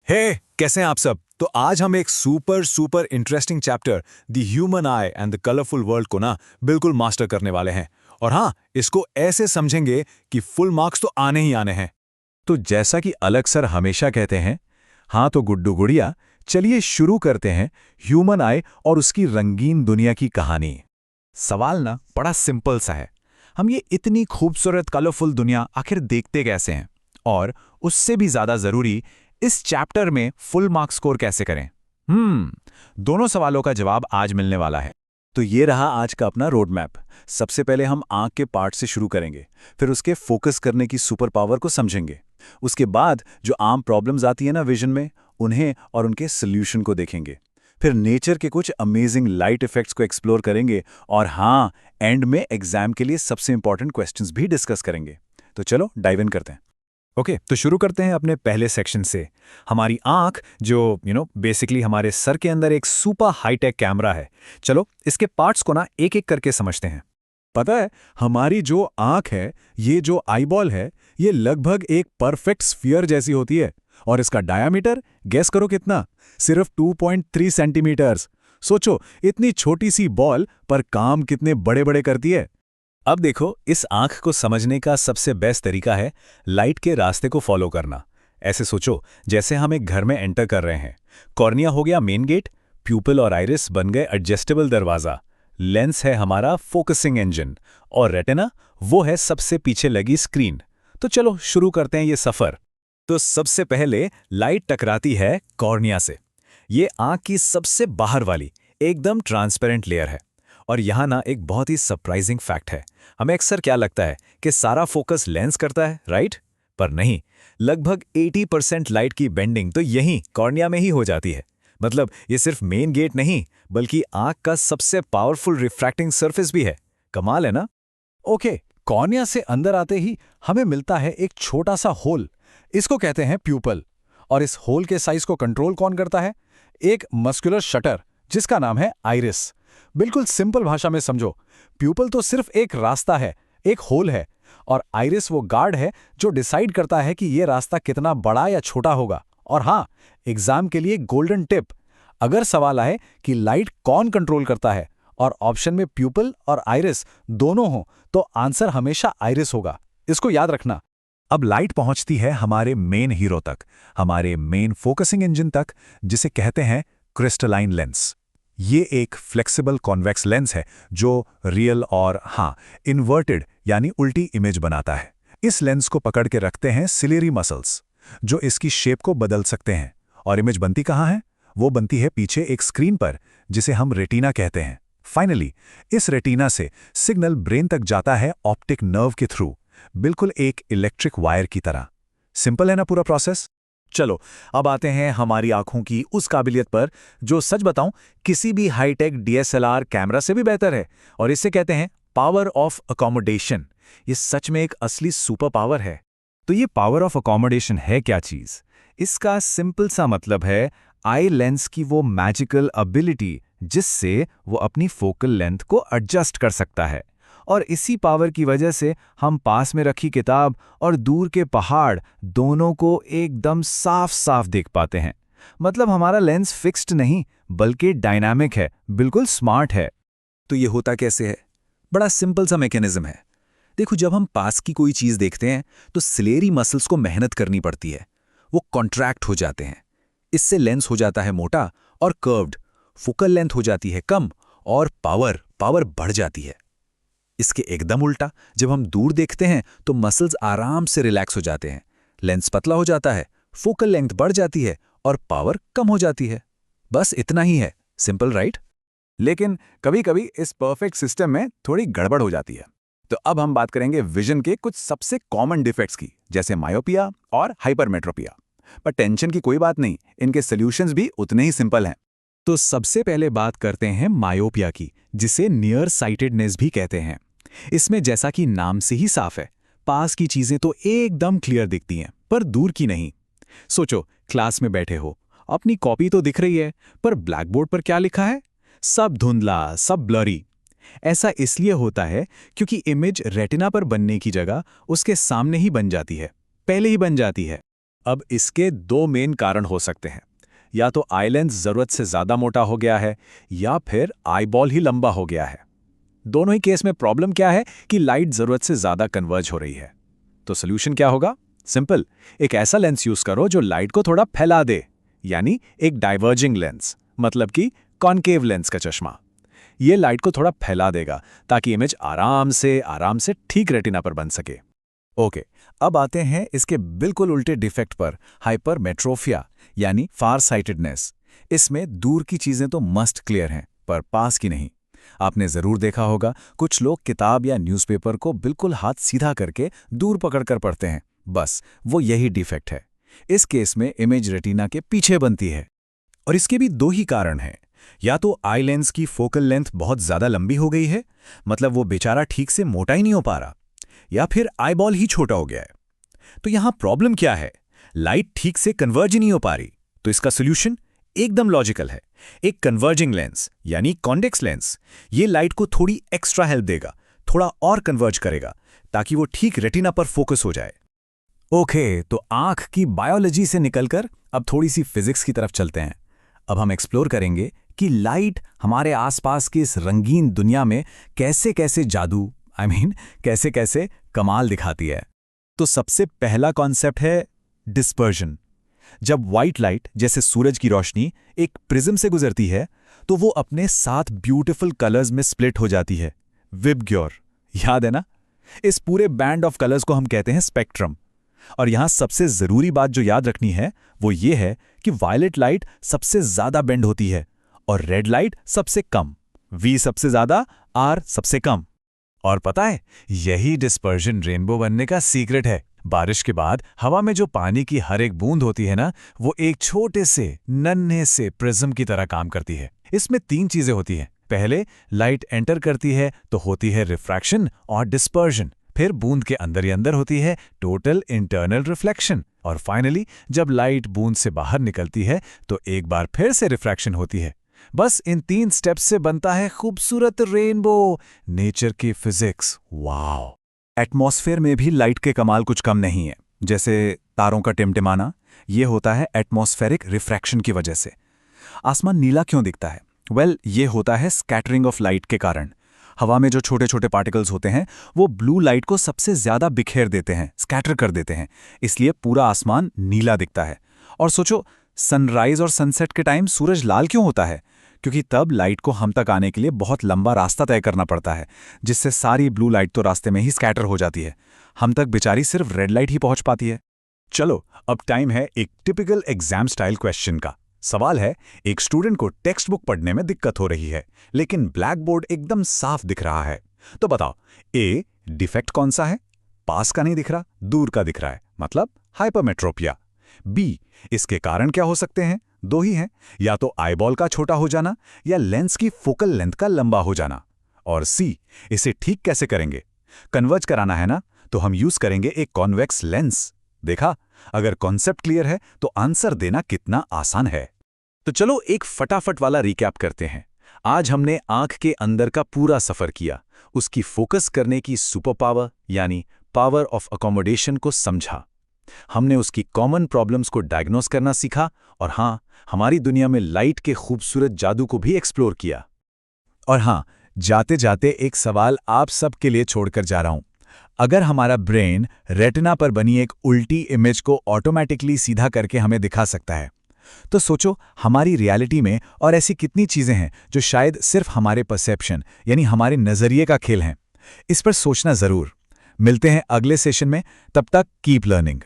हे कैसे हैं आप सब। तो आज हम एक super super interesting chapter the human I and the colourful world को ना बिल्कुल मास्टर करने वाले हैं। और हाँ, इसको ऐसे समझेंगे कि फुल मार्क्स तो आने ही आने हैं। तो जैसा कि अलग सर हमेशा कहते हैं, हाँ तो गुड्डू गुड़िया, चलिए शुरू करते हैं ह्यूमन आई और उसकी रंगीन दुनिया की कहानी। सवाल ना बड़ा सिंपल सा है, हम ये इतनी खूबसूरत कलरफुल दुनिया आखिर देखते कैसे हैं, और उससे भी ज्यादा जरूरी इस चैप्टर में फुल मार्क्स स्कोर कैसे करें। दोनों सवालों का जवाब आज मिलने वाला है। तो ये रहा आज का अपना रोड मैप। सबसे पहले हम आंख के पार्ट से शुरू करेंगे, फिर उसके फोकस करने की सुपर पावर को समझेंगे। उसके बाद जो आम प्रॉब्लम्स आती है ना विजन में, उन्हें और उनके सोल्यूशन को देखेंगे। फिर नेचर के कुछ अमेजिंग लाइट इफेक्ट्स को एक्सप्लोर करेंगे, और हाँ, एंड में एग्जाम के लिए सबसे इंपॉर्टेंट क्वेश्चंस भी डिस्कस करेंगे। तो चलो डाइव इन करते हैं। ओके, तो शुरू करते हैं अपने पहले सेक्शन से। हमारी आंख जो बेसिकली हमारे सर के अंदर एक सुपर हाईटेक कैमरा है। चलो इसके पार्ट्स को ना एक एक करके समझते हैं। पता है, हमारी जो आंख है, ये जो आईबॉल है, ये लगभग एक परफेक्ट स्फीयर जैसी होती है, और इसका डायामीटर गेस करो कितना, सिर्फ 2.3 सेंटीमीटर्स। सोचो, इतनी छोटी सी बॉल पर काम कितने बड़े बड़े करती है। अब देखो, इस आंख को समझने का सबसे बेस्ट तरीका है लाइट के रास्ते को फॉलो करना। ऐसे सोचो जैसे हम एक घर में एंटर कर रहे हैं। कॉर्निया हो गया मेन गेट, प्यूपिल और आइरिस बन गए एडजस्टेबल दरवाजा, लेंस है हमारा फोकसिंग इंजन, और रेटिना वो है सबसे पीछे लगी स्क्रीन। तो चलो शुरू करते हैं ये सफर। तो सबसे पहले लाइट टकराती है कॉर्निया से। ये आंख की सबसे बाहर वाली एकदम ट्रांसपेरेंट लेयर है। और यहाँ ना एक बहुत ही सरप्राइजिंग फैक्ट है। हमें अक्सर क्या लगता है कि सारा फोकस लेंस करता है, राइट? पर नहीं, लगभग 80% लाइट की बेंडिंग तो यहीं कॉर्निया में ही हो जाती है। मतलब ये सिर्फ मेन गेट नहीं, बल्कि आंख का सबसे पावरफुल रिफ्रैक्टिंग सरफेस भी है। कमाल है ना? ओके, कॉर्निया से अंदर आते ही हमें मिलता है एक छोटा सा होल। इसको कहते हैं प्यूपल। और इस होल के साइज को कंट्रोल कौन करता है? एक मस्कुलर शटर जिसका नाम है आइरिस। बिल्कुल सिंपल भाषा में समझो, प्यूपल तो सिर्फ एक रास्ता है, एक होल है, और आइरिस वो गार्ड है जो डिसाइड करता है कि ये रास्ता कितना बड़ा या छोटा होगा। और हाँ, एग्जाम के लिए गोल्डन टिप, अगर सवाल आए कि लाइट कौन कंट्रोल करता है और ऑप्शन में प्यूपल और आइरिस दोनों हो, तो आंसर हमेशा आइरिस होगा। इसको याद रखना। अब लाइट पहुंचती है हमारे मेन हीरो तक, हमारे मेन फोकसिंग इंजन तक, जिसे कहते हैं क्रिस्टलाइन लेंस। ये एक फ्लेक्सिबल कॉन्वेक्स लेंस है जो रियल और हाँ इन्वर्टेड यानी उल्टी इमेज बनाता है। इस लेंस को पकड़ के रखते हैं सिलियरी मसल्स, जो इसकी शेप को बदल सकते हैं। और इमेज बनती कहाँ है? वो बनती है पीछे एक स्क्रीन पर, जिसे हम रेटिना कहते हैं। फाइनली इस रेटिना से सिग्नल ब्रेन तक जाता है ऑप्टिक नर्व के थ्रू, बिल्कुल एक इलेक्ट्रिक वायर की तरह। सिंपल है ना पूरा प्रोसेस? चलो अब आते हैं हमारी आंखों की उस काबिलियत पर जो सच बताऊं किसी भी हाईटेक डीएसएलआर कैमरा से भी बेहतर है, और इसे कहते हैं पावर ऑफ अकोमोडेशन। ये सच में एक असली सुपर पावर है। तो ये पावर ऑफ अकोमोडेशन है क्या चीज? इसका सिंपल सा मतलब है आई लेंस की वो मैजिकल एबिलिटी जिससे वो अपनी फोकल लेंथ को एडजस्ट कर सकता है। और इसी पावर की वजह से हम पास में रखी किताब और दूर के पहाड़ दोनों को एकदम साफ साफ देख पाते हैं। मतलब हमारा लेंस फिक्स्ड नहीं बल्कि डायनामिक है, बिल्कुल स्मार्ट है। तो ये होता कैसे है? बड़ा सिंपल सा मैकेनिज्म है। देखो, जब हम पास की कोई चीज देखते हैं तो सिलेरी मसल्स को मेहनत करनी पड़ती है, वो कॉन्ट्रैक्ट हो जाते हैं। इससे लेंस हो जाता है मोटा और कर्व्ड, फोकल लेंथ हो जाती है कम और पावर बढ़ जाती है। इसके एकदम उल्टा, जब हम दूर देखते हैं तो मसल्स आराम से रिलैक्स हो जाते हैं, लेंस पतला हो जाता है, फोकल लेंथ बढ़ जाती है और पावर कम हो जाती है। बस इतना ही है, सिंपल राइट? लेकिन कभी कभी इस परफेक्ट सिस्टम में थोड़ी गड़बड़ हो जाती है। तो अब हम बात करेंगे विजन के कुछ सबसे कॉमन डिफेक्ट्स की, जैसे मायोपिया और हाइपरमेट्रोपिया। पर टेंशन की कोई बात नहीं, इनके सॉल्यूशंस भी उतने ही सिंपल हैं। तो सबसे पहले बात करते हैं मायोपिया की, जिसे नियर साइटेडनेस भी कहते हैं। इसमें जैसा कि नाम से ही साफ है, पास की चीजें तो एकदम क्लियर दिखती हैं पर दूर की नहीं। सोचो, क्लास में बैठे हो, अपनी कॉपी तो दिख रही है पर ब्लैक बोर्ड पर क्या लिखा है? सब धुंधला, सब ब्लरी। ऐसा इसलिए होता है क्योंकि इमेज रेटिना पर बनने की जगह उसके सामने ही बन जाती है, पहले ही बन जाती है। अब इसके दो मेन कारण हो सकते हैं। या तो आई लेंस जरूरत से ज्यादा मोटा हो गया है या फिर आई बॉल ही लंबा हो गया है। दोनों ही केस में प्रॉब्लम क्या है कि लाइट जरूरत से ज्यादा कन्वर्ज हो रही है। तो सोल्यूशन क्या होगा? सिंपल, एक ऐसा लेंस यूज करो जो लाइट को थोड़ा फैला दे, यानी एक डाइवर्जिंग लेंस, मतलब कि कॉनकेव लेंस का चश्मा। ये लाइट को थोड़ा फैला देगा ताकि इमेज आराम से ठीक रेटिना पर बन सके। ओके, अब आते हैं इसके बिल्कुल उल्टे डिफेक्ट पर, हाइपरमेट्रोपिया यानी फार साइटेडनेस। इसमें दूर की चीजें तो मस्ट क्लियर हैं, पर पास की नहीं। आपने जरूर देखा होगा कुछ लोग किताब या न्यूज़पेपर को बिल्कुल हाथ सीधा करके दूर पकड़कर पढ़ते हैं। बस वो यही डिफेक्ट है। इस केस में इमेज रेटिना के पीछे बनती है। और इसके भी दो ही कारण हैं। या तो आई लेंस की फोकल लेंथ बहुत ज्यादा लंबी हो गई है, मतलब वो बेचारा ठीक से मोटा ही नहीं हो पा रहा, या फिर आई बॉल ही छोटा हो गया है। तो यहां प्रॉब्लम क्या है? लाइट ठीक से कन्वर्ज ही नहीं हो पा रही। तो इसका सोल्यूशन एकदम लॉजिकल है। एक कन्वर्जिंग लेंस यानी कॉन्वेक्स लेंस ये लाइट को थोड़ी एक्स्ट्रा हेल्प देगा, थोड़ा और कन्वर्ज करेगा ताकि वो ठीक रेटिना पर फोकस हो जाए। ओके, तो आंख की बायोलॉजी से निकलकर अब थोड़ी सी फिजिक्स की तरफ चलते हैं। अब हम एक्सप्लोर करेंगे कि लाइट हमारे आसपास की इस रंगीन दुनिया में कैसे कैसे जादू कैसे कैसे कमाल दिखाती है। तो सबसे पहला कॉन्सेप्ट है डिस्पर्जन। जब व्हाइट लाइट जैसे सूरज की रोशनी एक प्रिज्म से गुजरती है तो वो अपने 7 ब्यूटीफुल कलर्स में स्प्लिट हो जाती है। विबग्योर, याद है ना? इस पूरे बैंड ऑफ कलर्स को हम कहते हैं स्पेक्ट्रम। और यहां सबसे जरूरी बात जो याद रखनी है वो ये है कि वायलेट लाइट सबसे ज्यादा बेंड होती है और रेड लाइट सबसे कम। वी सबसे ज्यादा, आर सबसे कम। और पता है, यही डिस्पर्जन रेनबो बनने का सीक्रेट है। बारिश के बाद हवा में जो पानी की हर एक बूंद होती है ना, वो एक छोटे से नन्हे से प्रिज्म की तरह काम करती है। इसमें 3 चीजें होती हैं। पहले लाइट एंटर करती है तो होती है रिफ्रैक्शन और डिस्पर्जन। फिर बूंद के अंदर ही अंदर होती है टोटल इंटरनल रिफ्लेक्शन। और फाइनली जब लाइट बूंद से बाहर निकलती है तो एक बार फिर से रिफ्रैक्शन होती है। बस इन 3 स्टेप्स से बनता है खूबसूरत रेनबो। नेचर की फिजिक्स, वाओ। एटमॉस्फेयर में भी लाइट के कमाल कुछ कम नहीं है। जैसे तारों का टिमटिमाना, ये होता है एटमॉस्फेरिक रिफ्रैक्शन की वजह से। आसमान नीला क्यों दिखता है? ये होता है स्कैटरिंग ऑफ लाइट के कारण। हवा में जो छोटे छोटे पार्टिकल्स होते हैं वो ब्लू लाइट को सबसे ज्यादा बिखेर देते हैं, स्कैटर कर देते हैं। इसलिए पूरा आसमान नीला दिखता है। और सोचो, सनराइज और सनसेट के टाइम सूरज लाल क्यों होता है? क्योंकि तब लाइट को हम तक आने के लिए बहुत लंबा रास्ता तय करना पड़ता है, जिससे सारी ब्लू लाइट तो रास्ते में ही स्कैटर हो जाती है। हम तक बेचारी सिर्फ रेड लाइट ही पहुंच पाती है। चलो, अब टाइम है एक टिपिकल एग्जाम स्टाइल क्वेश्चन का। सवाल है, एक स्टूडेंट को टेक्स्ट बुक पढ़ने में दिक्कत हो रही है, लेकिन ब्लैक बोर्ड एकदम साफ दिख रहा है। तो बताओ, ए, डिफेक्ट कौन सा है? पास का नहीं दिख रहा, दूर का दिख रहा है, मतलब हाइपरमेट्रोपिया। बी, इसके कारण क्या हो सकते हैं? 2 ही हैं, या तो आईबॉल का छोटा हो जाना या लेंस की फोकल लेंथ का लंबा हो जाना। और सी, इसे ठीक कैसे करेंगे? कन्वर्ज कराना है ना, तो हम यूज करेंगे एक कॉन्वेक्स लेंस। देखा, अगर कॉन्सेप्ट क्लियर है तो आंसर देना कितना आसान है। तो चलो एक फटाफट वाला रिकैप करते हैं। आज हमने आंख के अंदर का पूरा सफर किया, उसकी फोकस करने की सुपर पावर यानी पावर ऑफ अकोमोडेशन को समझा। हमने उसकी कॉमन प्रॉब्लम्स को डायग्नोस करना सीखा, और हाँ, हमारी दुनिया में लाइट के खूबसूरत जादू को भी एक्सप्लोर किया। और हाँ, जाते जाते एक सवाल आप सबके लिए छोड़कर जा रहा हूं। अगर हमारा ब्रेन रेटिना पर बनी एक उल्टी इमेज को ऑटोमेटिकली सीधा करके हमें दिखा सकता है, तो सोचो हमारी रियलिटी में और ऐसी कितनी चीजें हैं जो शायद सिर्फ हमारे परसेप्शन यानी हमारे नजरिए का खेल हैं। इस पर सोचना जरूर। मिलते हैं अगले सेशन में, तब तक कीप लर्निंग।